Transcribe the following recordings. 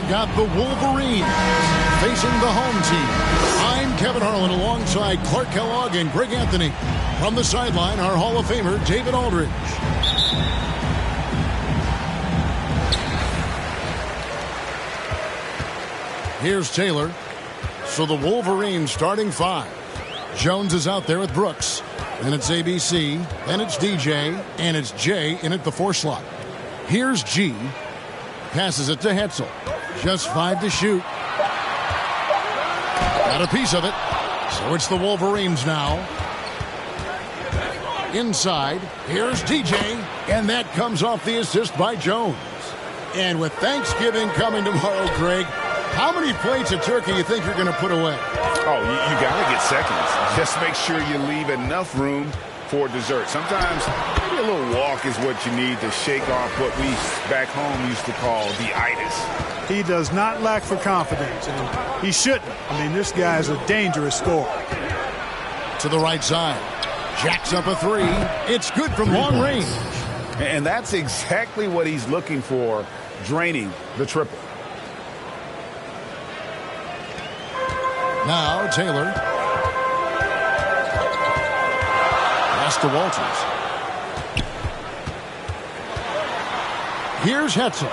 we've got the Wolverines facing the home team. I'm Kevin Harlan alongside Clark Kellogg and Greg Anthony. From the sideline, our Hall of Famer, David Aldridge. Here's Taylor. So the Wolverines starting five. Jones is out there with Brooks. Then it's ABC. Then it's DJ. And it's J in at the 4 slot. Here's G. Passes it to Hetzel. Just 5 to shoot. Got a piece of it. So it's the Wolverines now. Inside. Here's DJ. And that comes off the assist by Jones. And with Thanksgiving coming tomorrow, Greg, how many plates of turkey you think you're going to put away? Oh, you got to get seconds. Just make sure you leave enough room for dessert. Sometimes maybe a little walk is what you need to shake off what we back home used to call the itis. He does not lack for confidence, and he shouldn't. I mean, this guy is a dangerous scorer. To the right side. Jacks up a 3. It's good from long range. And that's exactly what he's looking for, draining the triple. Now Taylor. Pass to Walters. Here's Hetzel.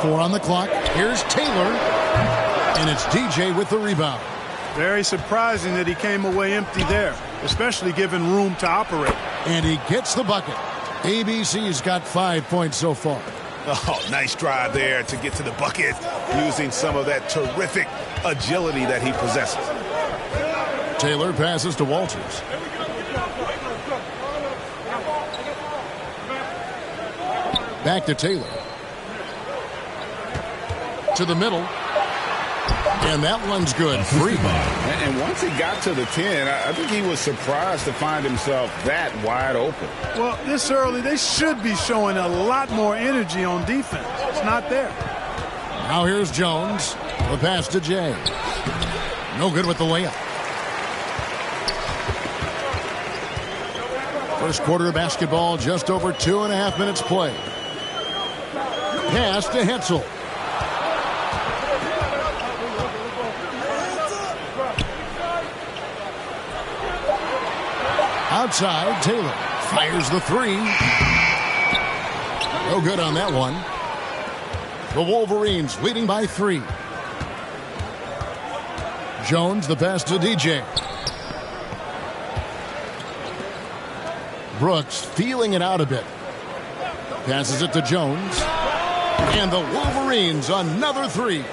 Four on the clock. Here's Taylor. And it's DJ with the rebound. Very surprising that he came away empty there, especially given room to operate. And he gets the bucket. ABC's got 5 points so far. Oh, nice drive there to get to the bucket using some of that terrific agility that he possesses. Taylor passes to Walters. Back to Taylor. To the middle. And that one's good. Free. And once he got to the 10, I think he was surprised to find himself that wide open. Well, this early, they should be showing a lot more energy on defense. It's not there. Now here's Jones. The pass to Jay. No good with the layup. First quarter of basketball, just over 2.5 minutes play. Pass to Hetzel. Outside, Taylor fires the 3. No good on that one. The Wolverines leading by 3. Jones, the pass to DJ. Brooks feeling it out a bit. Passes it to Jones. And the Wolverines, another 3.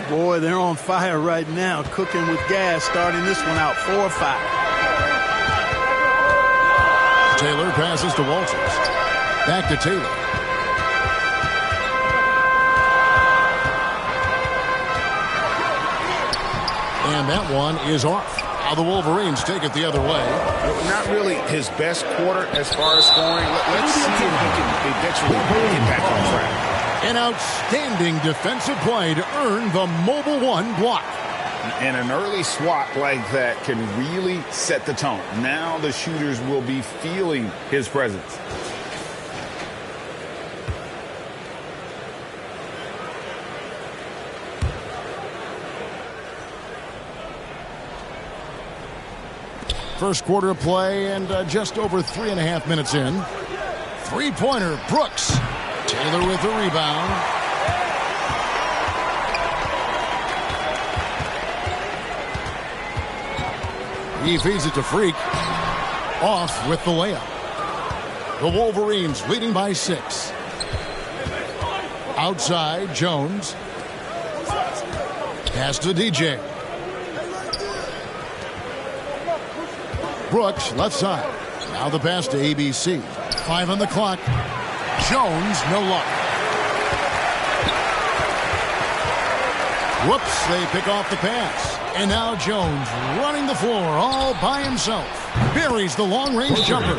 Boy, they're on fire right now, cooking with gas, starting this one out 4-5. Taylor passes to Walters. Back to Taylor. And that one is off. Now the Wolverines take it the other way. Not really his best quarter as far as scoring. Let's see if he can eventually get back on track. An outstanding defensive play to earn the Mobile One block. And an early swat like that can really set the tone. Now the shooters will be feeling his presence. First quarter of play and just over 3.5 minutes in. Three-pointer, Brooks. Taylor with the rebound. He feeds it to Freak. Off with the layup. The Wolverines leading by 6. Outside, Jones. Pass to DJ. Brooks, left side. Now the pass to ABC. 5 on the clock. Jones, no luck. Whoops, they pick off the pass. And now Jones running the floor all by himself. Buries the long-range jumper.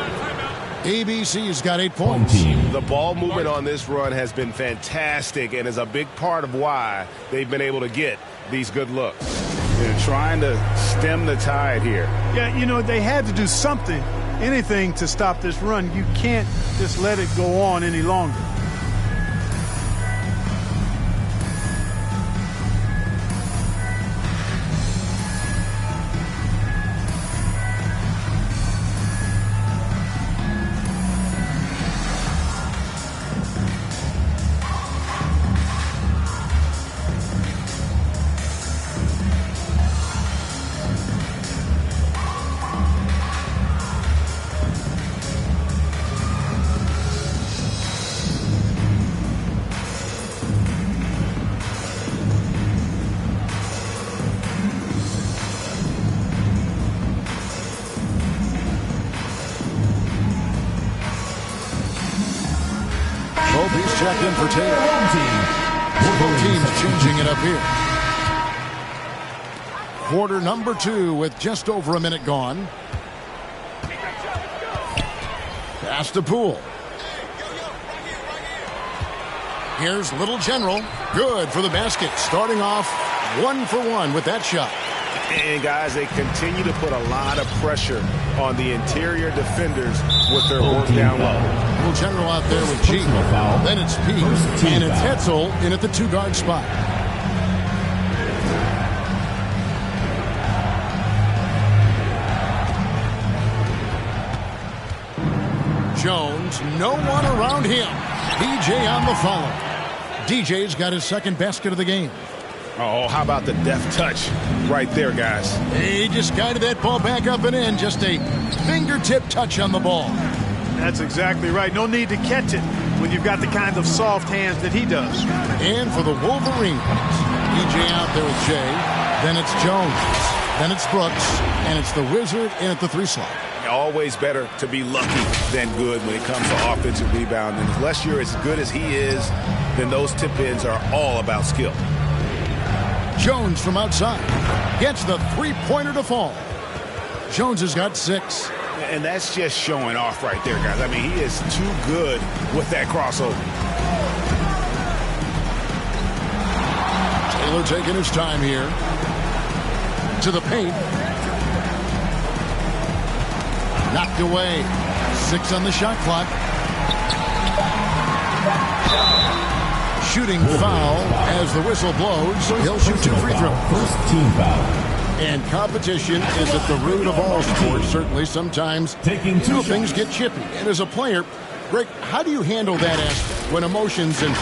ABC's got 8 points. The ball movement on this run has been fantastic and is a big part of why they've been able to get these good looks. They're trying to stem the tide here. Yeah, you know, they had to do something anything to stop this run. You can't just let it go on any longer. He's checked in for Taylor. Both teams changing it up here. Quarter number 2 with just over a minute gone. Pass to Poole. Here's Little General. Good for the basket. Starting off 1 for 1 with that shot. And, guys, they continue to put a lot of pressure on the interior defenders with their work down low. Little General out there with G. Then it's P. And it's Hetzel in at the 2-guard spot. Jones, no one around him. DJ on the follow. DJ's got his second basket of the game. Oh, how about the deft touch right there, guys? He just guided that ball back up and in. Just a fingertip touch on the ball. That's exactly right. No need to catch it when you've got the kind of soft hands that he does. And for the Wolverines, DJ out there with Jay. Then it's Jones. Then it's Brooks. And it's the Wizard in at the 3 slot. Always better to be lucky than good when it comes to offensive rebounding. Unless you're as good as he is, then those tip-ins are all about skill. Jones from outside gets the 3-pointer to fall. Jones has got 6. And that's just showing off right there, guys. I mean, he is too good with that crossover. Taylor taking his time here. To the paint. Knocked away. 6 on the shot clock. Shooting foul as the whistle blows. He'll shoot 2 free throws. First team foul. And competition is at the root of all sports. Certainly, sometimes things get chippy. And as a player, Greg, how do you handle that aspect when emotions and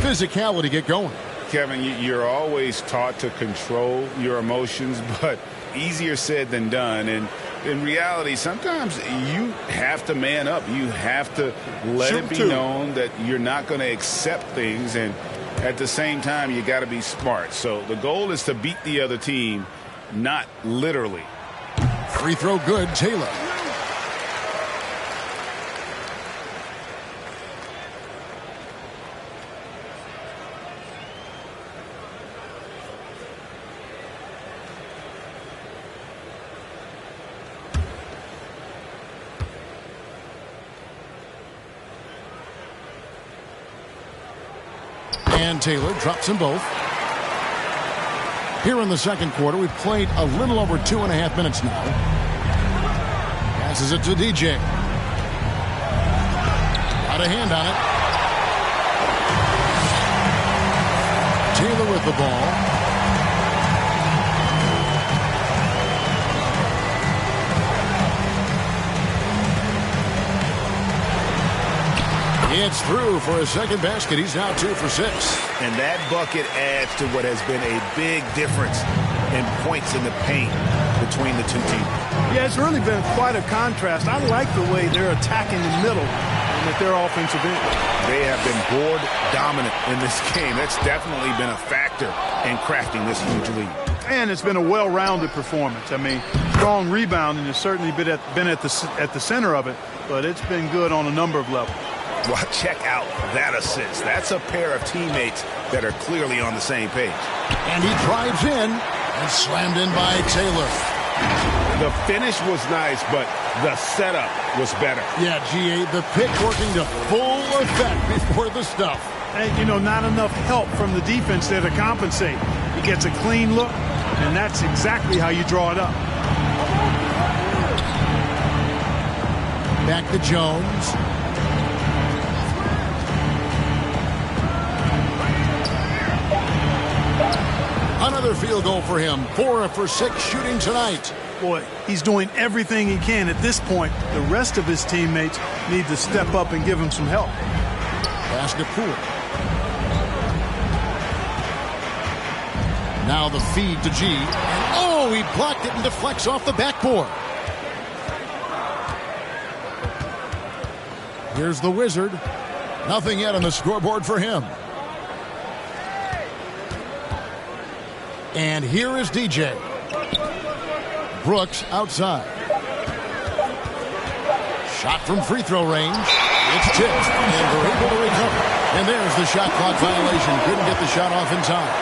physicality get going? Kevin, you're always taught to control your emotions, but easier said than done. And in reality, sometimes you have to man up. You have to let it be known that you're not going to accept things. And at the same time, you got to be smart. So the goal is to beat the other team, not literally. Free throw good, Taylor. And Taylor drops them both. Here in the second quarter, we've played a little over 2.5 minutes now. Passes it to DJ. Got a hand on it. Taylor with the ball. It's through for his second basket. He's now 2 for 6. And that bucket adds to what has been a big difference in points in the paint between the two teams. Yeah, it's really been quite a contrast. I like the way they're attacking the middle and at their offensive end. They have been board dominant in this game. That's definitely been a factor in crafting this huge lead. And it's been a well-rounded performance. I mean, strong rebounding has certainly been at the center of it, but it's been good on a number of levels. Well, check out that assist. That's a pair of teammates that are clearly on the same page. And he drives in and slammed in by Taylor. The finish was nice, but the setup was better. Yeah, GA, the pick working to full effect before the stuff. And, you know, not enough help from the defense there to compensate. He gets a clean look, and that's exactly how you draw it up. Back to Jones. Another field goal for him. 4 for 6 shooting tonight. Boy, he's doing everything he can at this point. The rest of his teammates need to step up and give him some help. Pass to Poole. Now the feed to G. And oh, he blocked it and deflects off the backboard. Here's the Wizard. Nothing yet on the scoreboard for him. And here is DJ. Brooks outside. Shot from free throw range. It's tipped, and they're able to recover. And there's the shot clock violation. Couldn't get the shot off in time.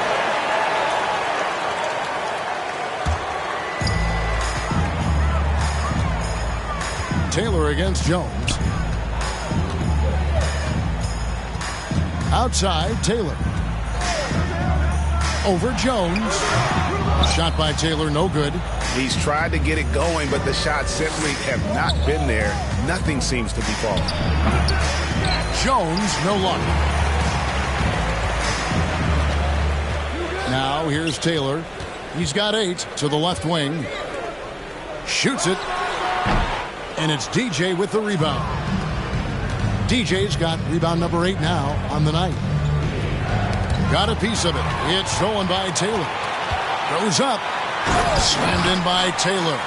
Taylor against Jones. Outside, Taylor. Over Jones. Shot by Taylor, no good. He's tried to get it going, but the shots simply have not been there. Nothing seems to be falling. Jones, no luck. Now here's Taylor. He's got 8 to the left wing. Shoots it. And it's DJ with the rebound. DJ's got rebound number 8 now on the night. Got a piece of it. It's stolen by Taylor. Goes up. Slammed in by Taylor.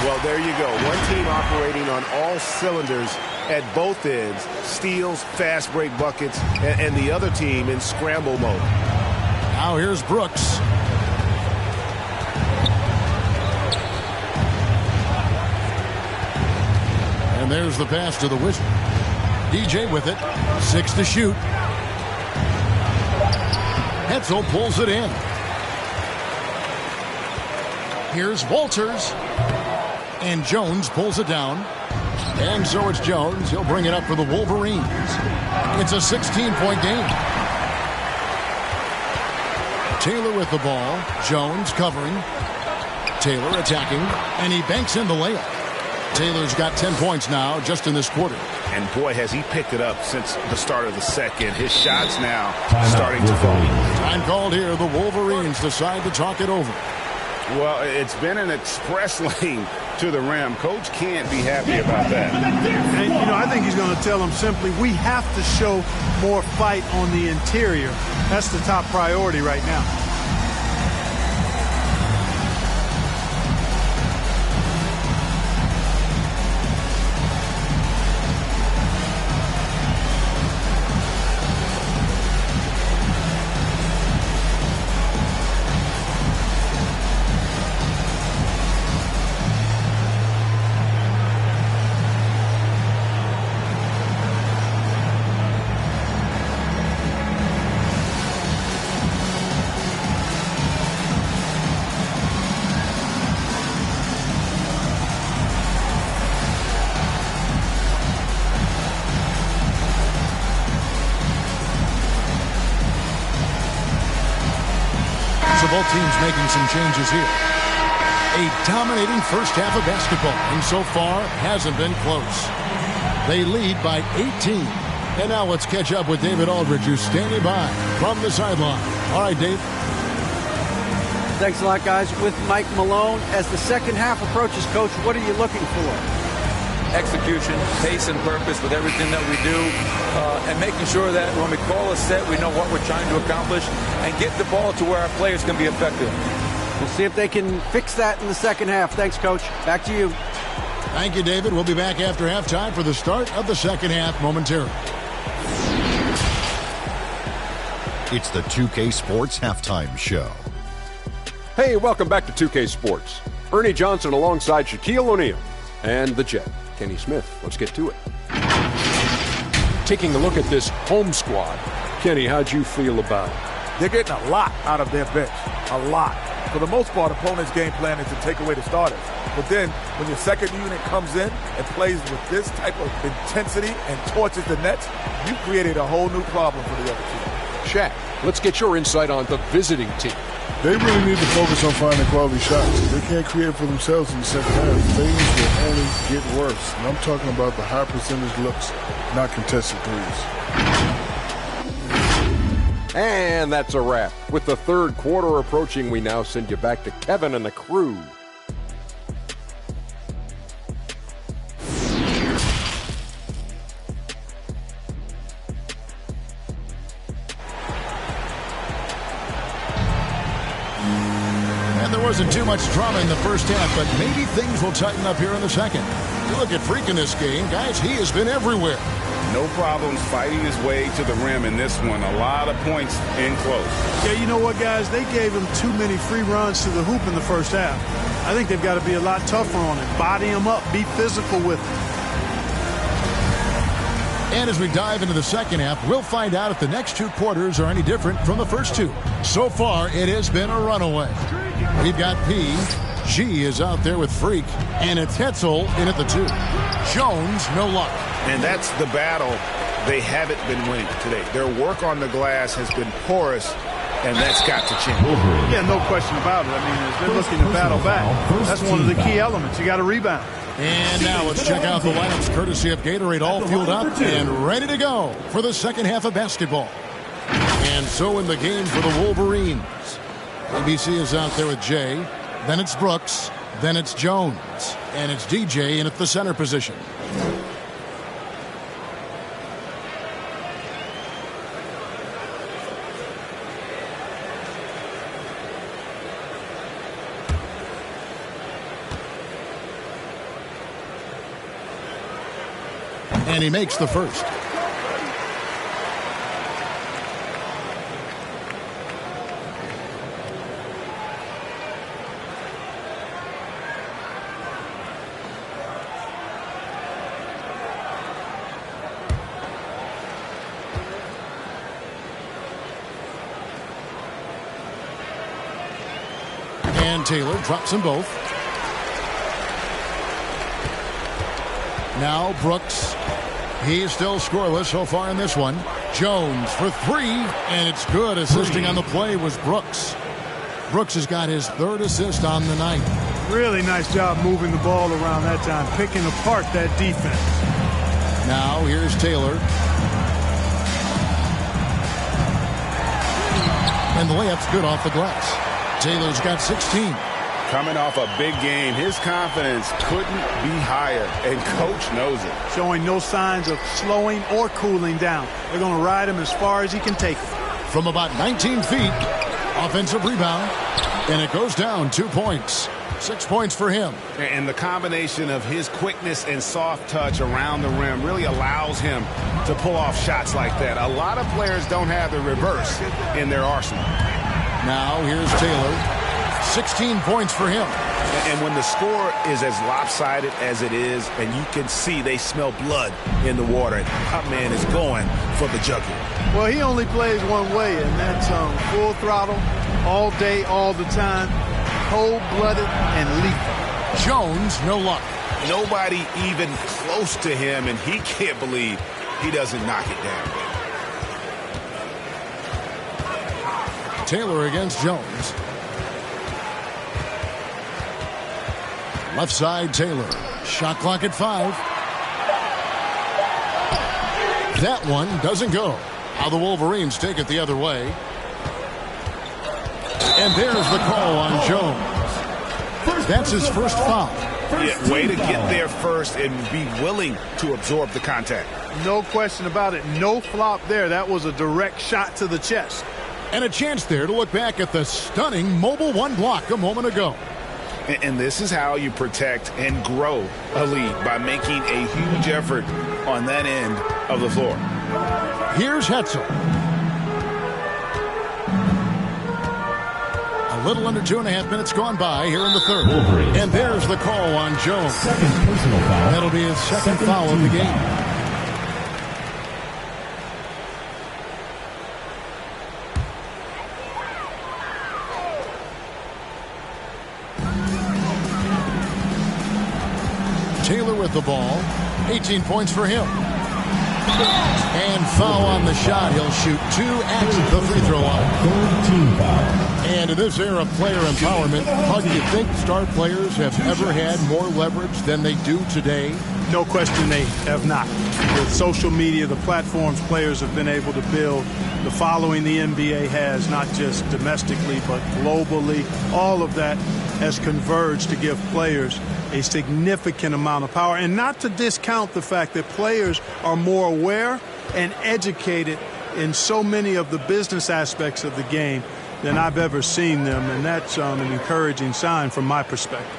Well, there you go. One team operating on all cylinders at both ends. Steals, fast break buckets, and the other team in scramble mode. Now here's Brooks. And there's the pass to the Wizard. DJ with it. 6 to shoot. Hetzel pulls it in. Here's Walters. And Jones pulls it down. And so it's Jones. He'll bring it up for the Wolverines. It's a 16-point game. Taylor with the ball. Jones covering. Taylor attacking. And he banks in the layup. Taylor's got 10 points now just in this quarter. And boy, has he picked it up since the start of the second. His shots now starting to fall. Time called here. The Wolverines decide to talk it over. Well, it's been an express lane to the rim. Coach can't be happy about that. And, I think he's going to tell them simply, we have to show more fight on the interior. That's the top priority right now. Both teams making some changes here. A dominating first half of basketball, and so far hasn't been close. They lead by 18. And now let's catch up with David Aldridge, who's standing by from the sideline. All right, Dave. Thanks a lot, guys. With Mike Malone, as the second half approaches, Coach, what are you looking for? Execution, pace, and purpose with everything that we do, and making sure that when we call a set, we know what we're trying to accomplish, and get the ball to where our players can be effective. We'll see if they can fix that in the second half. Thanks, Coach. Back to you. Thank you, David. We'll be back after halftime for the start of the second half momentarily. It's the 2K Sports Halftime Show. Hey, welcome back to 2K Sports. Ernie Johnson alongside Shaquille O'Neal and the Jet, Kenny Smith. Let's get to it. Taking a look at this home squad. Kenny, how'd you feel about it? They're getting a lot out of their bench. A lot. For the most part, opponents' game plan is to take away the starters. But then, when your second unit comes in and plays with this type of intensity and torches the nets, you created a whole new problem for the other team. Shaq, let's get your insight on the visiting team. They really need to focus on finding quality shots. They can't create for themselves in the second half. Things will only get worse. And I'm talking about the high percentage looks, not contested threes. And that's a wrap. With the third quarter approaching, we now send you back to Kevin and the crew. Wasn't too much drama in the first half, but maybe things will tighten up here in the second. You look at Freak in this game, guys, he has been everywhere. No problems fighting his way to the rim in this one. A lot of points in close. Yeah, you know what, guys? They gave him too many free runs to the hoop in the first half. I think they've got to be a lot tougher on him. Body him up. Be physical with him. And as we dive into the second half, we'll find out if the next two quarters are any different from the first two. So far, it has been a runaway. We've got P. G is out there with Freak. And it's Hetzel in at the 2. Jones, no luck. And that's the battle they haven't been winning today. Their work on the glass has been porous, and that's got to change. Yeah, no question about it. I mean, as they're looking to battle back, that's one of the key elements. You got to rebound. And now let's check out the lineups courtesy of Gatorade, all fueled up and ready to go for the second half of basketball. And so in the game for the Wolverines, ABC is out there with Jay, then it's Brooks, then it's Jones, and it's DJ in at the center position. And he makes the first. And Taylor drops them both. Now Brooks. He's still scoreless so far in this one. Jones for 3, and it's good. Assisting on the play was Brooks. Brooks has got his 3rd assist on the night. Really nice job moving the ball around that time, picking apart that defense. Now here's Taylor. And the layup's good off the glass. Taylor's got 16. Coming off a big game, his confidence couldn't be higher, and Coach knows it. Showing no signs of slowing or cooling down. They're going to ride him as far as he can take him. From about 19 feet, offensive rebound, and it goes down 2 points. 6 points for him. And the combination of his quickness and soft touch around the rim really allows him to pull off shots like that. A lot of players don't have the reverse in their arsenal. Now here's Taylor. 16 points for him. And when the score is as lopsided as it is, and you can see they smell blood in the water, that man is going for the jugular. Well, he only plays one way, and that's full throttle, all day, all the time, cold-blooded and lethal. Jones, no luck. Nobody even close to him, and he can't believe he doesn't knock it down. Taylor against Jones. Left side, Taylor. Shot clock at 5. That one doesn't go. Now the Wolverines take it the other way. And there's the call on Jones. That's his first foul. Yeah, way to get there first and be willing to absorb the contact. No question about it. No flop there. That was a direct shot to the chest. And a chance there to look back at the stunning mobile 1 block a moment ago. And this is how you protect and grow a lead, by making a huge effort on that end of the floor. Here's Hetzel. A little under 2.5 minutes gone by here in the third. And there's the call on Jones. Second personal foul. That'll be his second foul of the game. Taylor with the ball. 18 points for him. And foul on the shot. He'll shoot 2 at the free throw line. Third team foul. And in this era of player empowerment, how do you think star players have ever had more leverage than they do today? No question they have not. With social media, the platforms players have been able to build, the following the NBA has, not just domestically but globally, all of that has converged to give players a significant amount of power. And not to discount the fact that players are more aware and educated in so many of the business aspects of the game than I've ever seen them, and that's an encouraging sign from my perspective.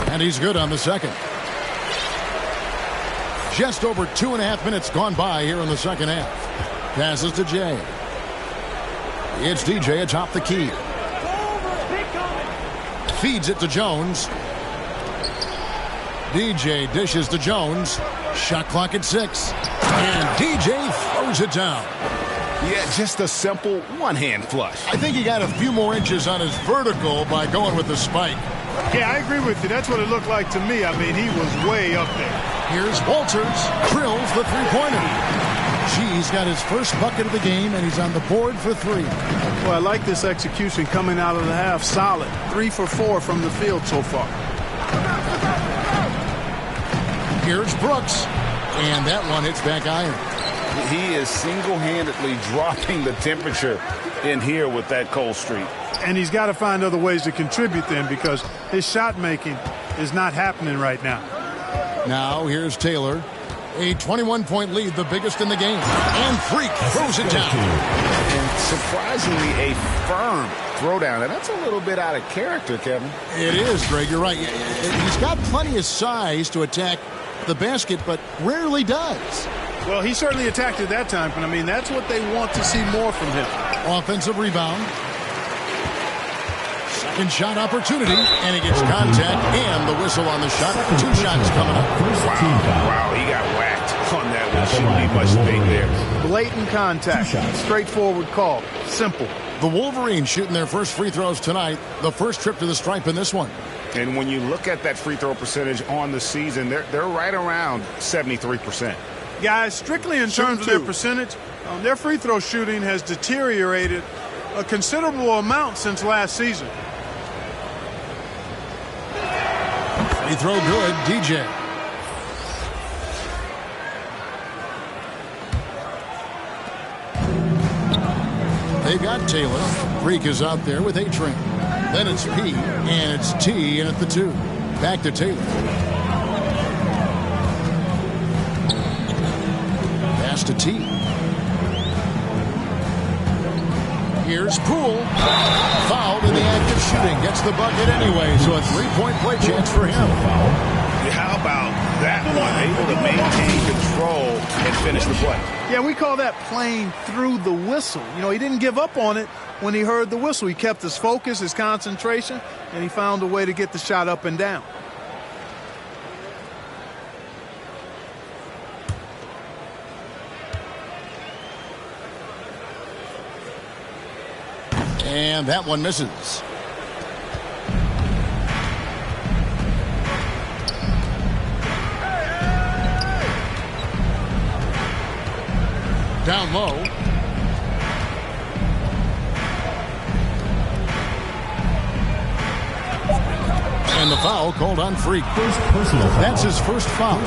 And he's good on the second. Just over 2.5 minutes gone by here in the second half. Passes to Jay. It's DJ atop the key. Feeds it to Jones. DJ dishes to Jones. Shot clock at 6. And DJ throws it down. Yeah, just a simple one-hand flush. I think he got a few more inches on his vertical by going with the spike. Yeah, I agree with you. That's what it looked like to me. I mean, he was way up there. Here's Walters. Drills the three-pointer. G's got his first bucket of the game, and he's on the board for 3. Well, I like this execution coming out of the half. Solid. 3 for 4 from the field so far. Here's Brooks. And that one hits back iron. He is single-handedly dropping the temperature in here with that cold streak. And he's got to find other ways to contribute then, because his shot making is not happening right now. Now here's Taylor. A 21-point lead, the biggest in the game. And Freak throws it down. And surprisingly, a firm throwdown. And that's a little bit out of character, Kevin. It is, Greg. You're right. He's got plenty of size to attack the basket, but rarely does. Well, he certainly attacked it that time, but I mean, that's what they want to see more from him. Offensive rebound. Second shot opportunity, and he gets contact and the whistle on the shot. 2 shots coming up. Wow, he got whacked on that one. Shouldn't be much debate there. Blatant contact. Straightforward call. Simple. The Wolverines shooting their first free throws tonight. The first trip to the stripe in this one. And when you look at that free throw percentage on the season, they're right around 73%. Guys, strictly in terms of their percentage, their free throw shooting has deteriorated a considerable amount since last season. Free throw good, DJ. They got Taylor. Freak is out there with A-Train. Then it's P, and it's T in at the 2. Back to Taylor. Pass to T. Here's Poole. Fouled in the act of shooting. Gets the bucket anyway, so a 3-point play chance for him. How about that one? Able to maintain control and finish the play. Yeah, we call that playing through the whistle. You know, he didn't give up on it when he heard the whistle. He kept his focus, his concentration, and he found a way to get the shot up and down. And that one misses. Down low. And the foul called on Freak. That's his first foul.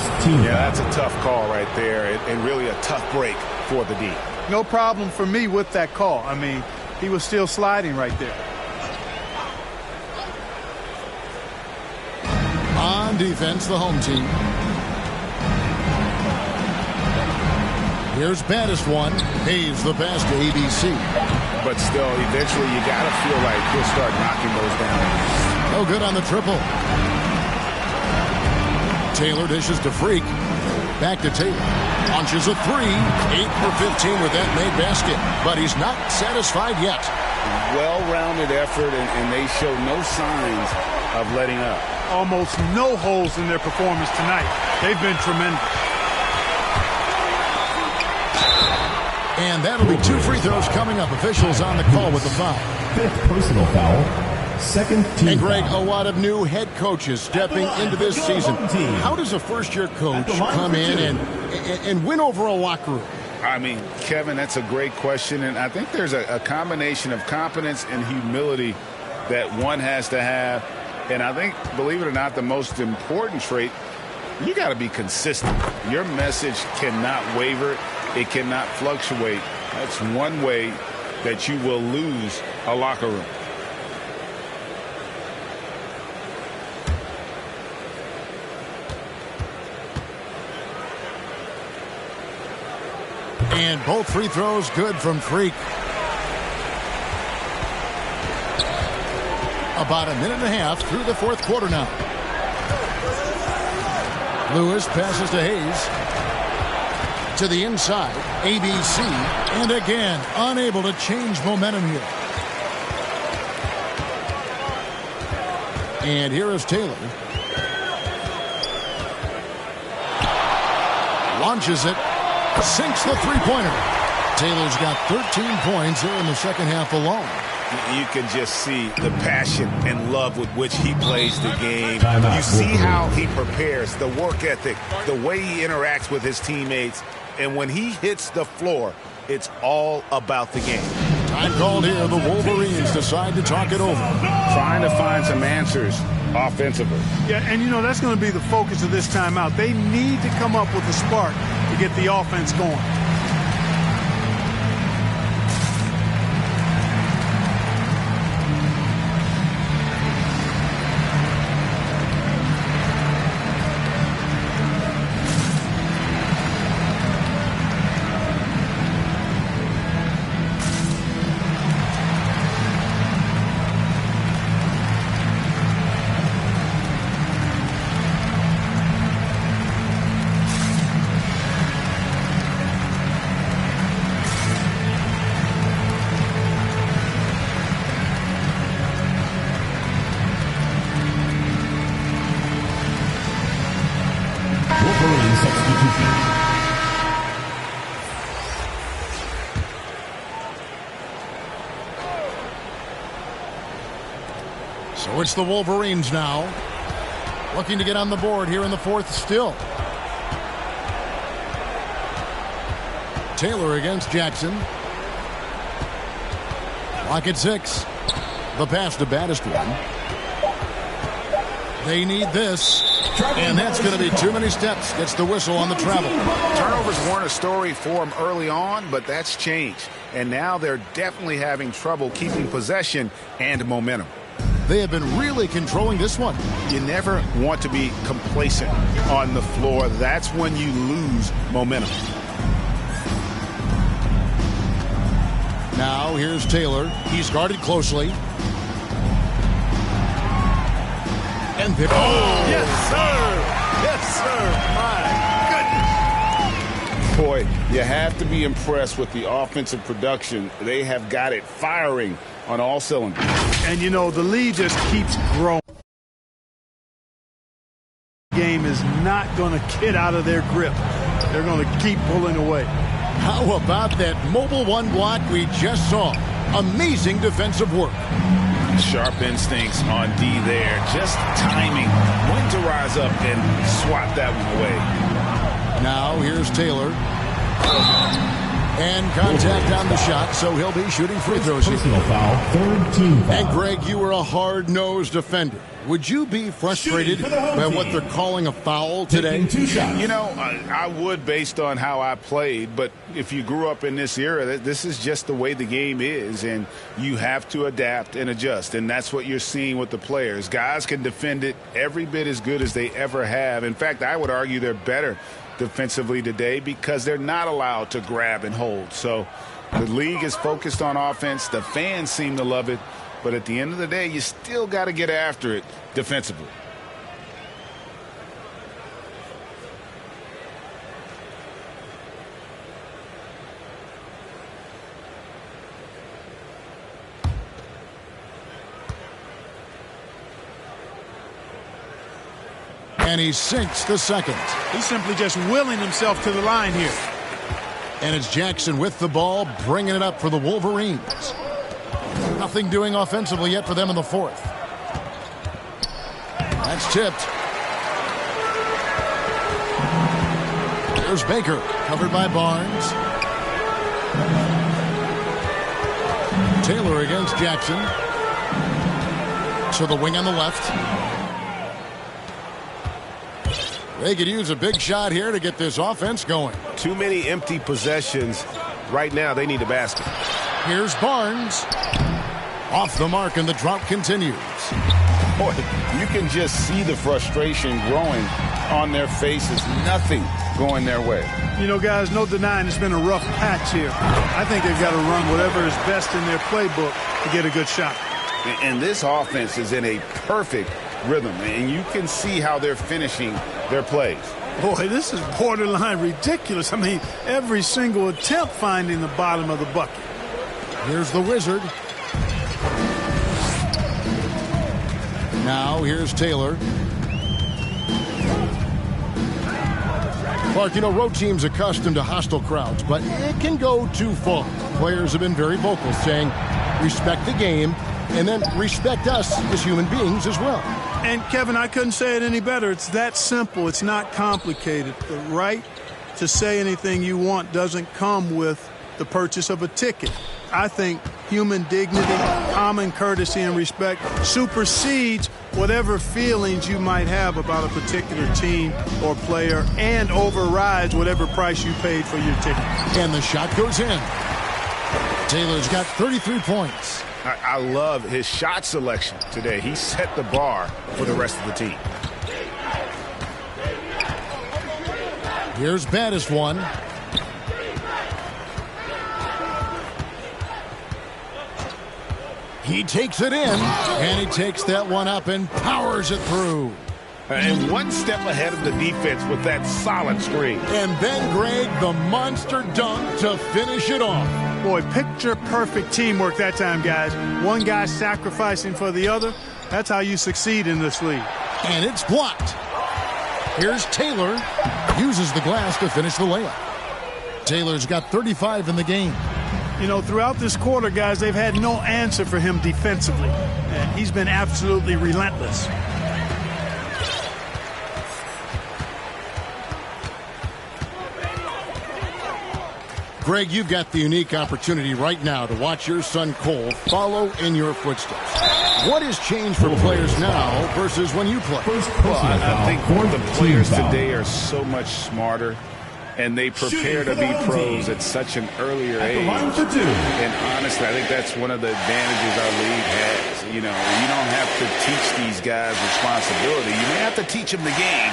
Yeah, that's a tough call right there, and really a tough break for the D. No problem for me with that call. I mean, he was still sliding right there. On defense, the home team. Here's baddest one. Hayes the pass to ABC. But still, eventually you got to feel like he'll start knocking those down. No good on the triple. Taylor dishes to Freak. Back to Taylor. Launches a 3. 8 for 15 with that made basket. But he's not satisfied yet. Well-rounded effort, and they show no signs of letting up. Almost no holes in their performance tonight. They've been tremendous. And that'll be 2 free throws coming up. Officials on the call with the foul. 5th personal foul. 2nd team And Greg, foul. a lot of new head coaches stepping into this season. How does a first-year coach come in and win over a locker room? I mean, Kevin, that's a great question. And I think there's a combination of competence and humility that one has to have. And I think, believe it or not, the most important trait, you got to be consistent. Your message cannot waver. It cannot fluctuate. That's one way that you will lose a locker room. And both free throws good from Freak. About a minute and a half through the 4th quarter now. Lewis passes to Hayes. To the inside. ABC. And again, unable to change momentum here. And here is Taylor. Launches it. Sinks the three-pointer. Taylor's got 13 points here in the second half alone. You can just see the passion and love with which he plays the game. You see how he prepares, the work ethic, the way he interacts with his teammates. And when he hits the floor, it's all about the game. Time called here. The Wolverines decide to talk it over. Trying to find some answers offensively. Yeah, and you know, that's going to be the focus of this timeout. They need to come up with a spark to get the offense going. So it's the Wolverines now. Looking to get on the board here in the 4th still. Taylor against Jackson. Clock at 6. The pass to Battistone. They need this. And that's going to be too many steps. Gets the whistle on the travel. Turnovers weren't a story for them early on, but that's changed. And now they're definitely having trouble keeping possession and momentum. They have been really controlling this one. You never want to be complacent on the floor. That's when you lose momentum. Now here's Taylor. He's guarded closely. And there. Oh, yes, sir. Yes, sir. My goodness. Boy, you have to be impressed with the offensive production. They have got it firing on all cylinders. And, you know, the lead just keeps growing. The game is not going to get out of their grip. They're going to keep pulling away. How about that mobile one block we just saw? Amazing defensive work. Sharp instincts on D there. Just timing when to rise up and swat that one away. Now here's Taylor. And contact on the shot, so he'll be shooting free throws here. Personal foul, 3rd team foul. And Greg, you were a hard-nosed defender. Would you be frustrated by what they're calling a foul today? You know, I would based on how I played, but if you grew up in this era, this is just the way the game is, and you have to adapt and adjust, and that's what you're seeing with the players. Guys can defend it every bit as good as they ever have. In fact, I would argue they're better defensively today because they're not allowed to grab and hold. So the league is focused on offense. The fans seem to love it. But at the end of the day, you still got to get after it defensively. And he sinks the second. He's simply just willing himself to the line here. And it's Jackson with the ball, bringing it up for the Wolverines. Nothing doing offensively yet for them in the fourth. That's tipped. There's Baker, covered by Barnes. Taylor against Jackson. To the wing on the left. They could use a big shot here to get this offense going. Too many empty possessions. Right now, they need a basket. Here's Barnes. Off the mark, and the drought continues. Boy, you can just see the frustration growing on their faces. Nothing going their way. You know, guys, no denying it's been a rough patch here. I think they've got to run whatever is best in their playbook to get a good shot. And this offense is in a perfect rhythm, and you can see how they're finishing their plays. Boy, this is borderline ridiculous. I mean, every single attempt finding the bottom of the bucket. Here's the Wizard. Now here's Taylor. Clark, you know, road teams accustomed to hostile crowds, but it can go too far. Players have been very vocal, saying respect the game and then respect us as human beings as well. And, Kevin, I couldn't say it any better. It's that simple. It's not complicated. The right to say anything you want doesn't come with the purchase of a ticket. I think human dignity, common courtesy, and respect supersedes whatever feelings you might have about a particular team or player and overrides whatever price you paid for your ticket. And the shot goes in. Taylor's got 33 points. I love his shot selection today. He set the bar for the rest of the team. Here's baddest one. He takes it in, and he takes that one up and powers it through. And one step ahead of the defense with that solid screen. And then, Greg, the monster dunk to finish it off. Boy, picture-perfect teamwork that time, guys. One guy sacrificing for the other. That's how you succeed in this league. And it's blocked. Here's Taylor. Uses the glass to finish the layup. Taylor's got 35 in the game. You know, throughout this quarter, guys, they've had no answer for him defensively. And he's been absolutely relentless. Greg, you've got the unique opportunity right now to watch your son Cole follow in your footsteps. What has changed for players now versus when you played? Well, I think the players today are so much smarter, and they prepare to be pros at such an earlier age. And honestly, I think that's one of the advantages our league has. You know, you don't have to teach these guys responsibility. You may have to teach them the game,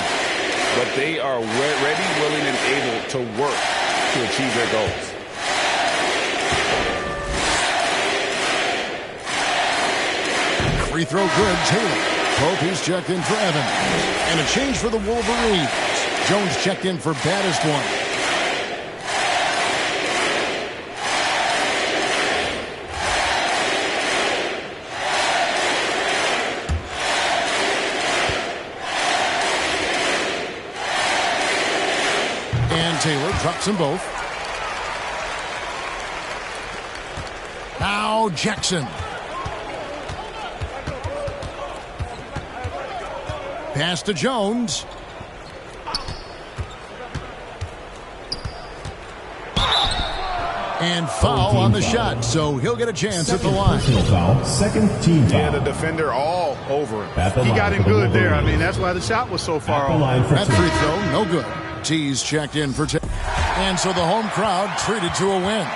but they are ready, willing, and able to work to achieve their goals. Free throw good, Taylor. Pope, he's checked in for Evans. And a change for the Wolverines. Jones checked in for baddest one. And Taylor drops them both. Now Jackson. Pass to Jones. And foul on the shot, so he'll get a chance at the line. Foul, second team foul. Yeah, the defender all over him. He got him good there. I mean, that's why the shot was so far off. That free throw, no good. T's checked in for and so the home crowd treated to a win.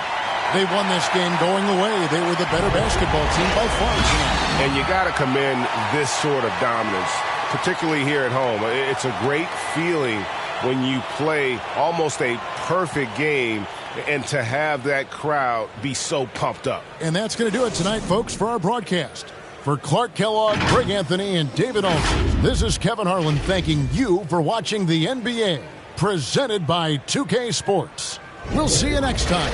They won this game going away. They were the better basketball team by far tonight. And you got to commend this sort of dominance, particularly here at home. It's a great feeling when you play almost a perfect game and to have that crowd be so pumped up. And that's going to do it tonight, folks, for our broadcast. For Clark Kellogg, Greg Anthony, and David Olson, this is Kevin Harlan thanking you for watching the NBA, presented by 2K Sports. We'll see you next time.